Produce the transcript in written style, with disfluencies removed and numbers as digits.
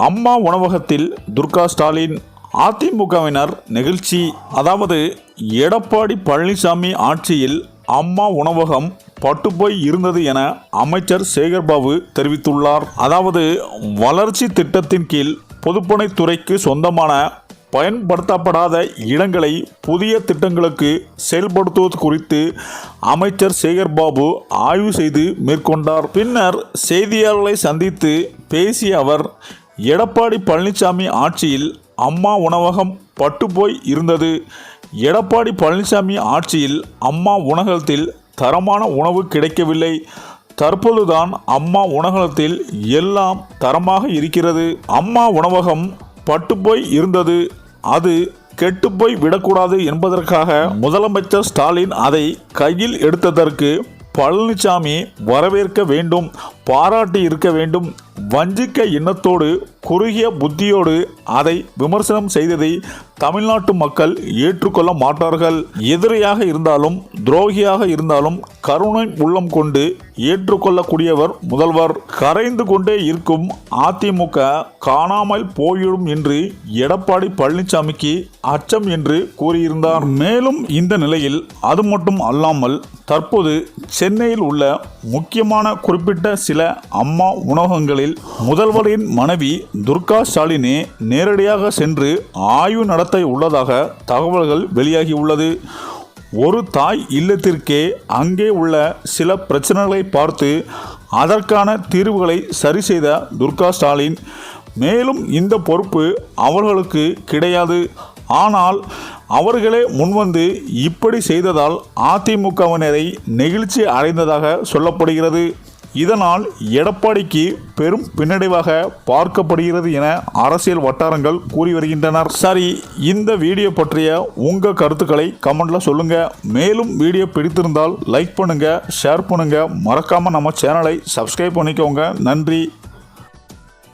அம்மா உணவகத்தில் துர்கா ஸ்டாலின். அதிமுகவினர் நெகிழ்ச்சி. அதாவது எடப்பாடி பழனிசாமி ஆட்சியில் அம்மா உணவகம் பட்டுப்போய் இருந்தது என அமைச்சர் சேகர்பாபு தெரிவித்துள்ளார். அதாவது வளர்ச்சி திட்டத்தின் கீழ் பொதுப்பணித்துறைக்கு சொந்தமான பயன்படுத்தப்படாத இடங்களை புதிய திட்டங்களுக்கு செயல்படுத்துவது குறித்து அமைச்சர் சேகர்பாபு ஆய்வு செய்து மேற்கொண்டார். பின்னர் செய்தியாளர்களை சந்தித்து பேசிய அவர், எடப்பாடி பழனிசாமி ஆட்சியில் அம்மா உணவகம் பட்டுப்போய் இருந்தது. எடப்பாடி பழனிசாமி ஆட்சியில் அம்மா உணவகத்தில் தரமான உணவு கிடைக்கவில்லை. தற்பொழுதுதான் அம்மா உணவகத்தில் எல்லாம் தரமாக இருக்கிறது. அம்மா உணவகம் பட்டுப்போய் இருந்தது, அது கெட்டுப்போய் விடக்கூடாது என்பதற்காக முதலமைச்சர் ஸ்டாலின் அதை கையில் எடுத்ததற்கு பழனிசாமி வரவேற்க வேண்டும், பாராட்டி இருக்க வேண்டும். வஞ்சிக்க எண்ணத்தோடு குறுகிய புத்தியோடு அதை விமர்சனம் செய்ததை தமிழ்நாட்டு மக்கள் ஏற்றுக்கொள்ள மாட்டார்கள். எதிரியாக இருந்தாலும் துரோகியாக இருந்தாலும் கருணை உள்ளம் கொண்டு ஏற்றுக்கொள்ளக்கூடியவர் முதல்வர். கரைந்து கொண்டே இருக்கும் அதிமுக காணாமல் போயிடும் என்று எடப்பாடி பழனிசாமிக்கு அச்சம் என்று கூறியிருந்தார். மேலும் இந்த நிலையில் அது மட்டும் அல்லாமல் தற்போது சென்னையில் உள்ள முக்கியமான குறிப்பிட்ட சில அம்மா உணவகங்களில் முதல்வரின் மனைவி துர்கா ஸ்டாலினே நேரடியாக சென்று ஆய்வு நடத்த உள்ளதாக தகவல்கள் வெளியாகியுள்ளது. ஒரு தாய் இல்லத்திற்கே அங்கே உள்ள சில பிரச்சனைகளை பார்த்து அதற்கான தீர்வுகளை சரி செய்த துர்கா ஸ்டாலின், மேலும் இந்த பொறுப்பு அவர்களுக்கு கிடையாது. ஆனால் அவர்களே முன்வந்து இப்படி செய்ததால் அதிமுகவினரை நெகிழ்ச்சி அடைந்ததாக சொல்லப்படுகிறது. இதனால் எடப்பாடிக்கு பெரும் பின்னடைவாக பார்க்கப்படுகிறது என அரசியல் வட்டாரங்கள் கூறி வருகின்றனர். சரி, இந்த வீடியோ பற்றிய உங்கள் கருத்துக்களை கமெண்ட்ல சொல்லுங்க. மேலும் வீடியோ பிடித்திருந்தால் லைக் பண்ணுங்க, ஷேர் பண்ணுங்க, மறக்காம நம்ம சேனலை சப்ஸ்கிரைப் பண்ணிக்கோங்க. நன்றி.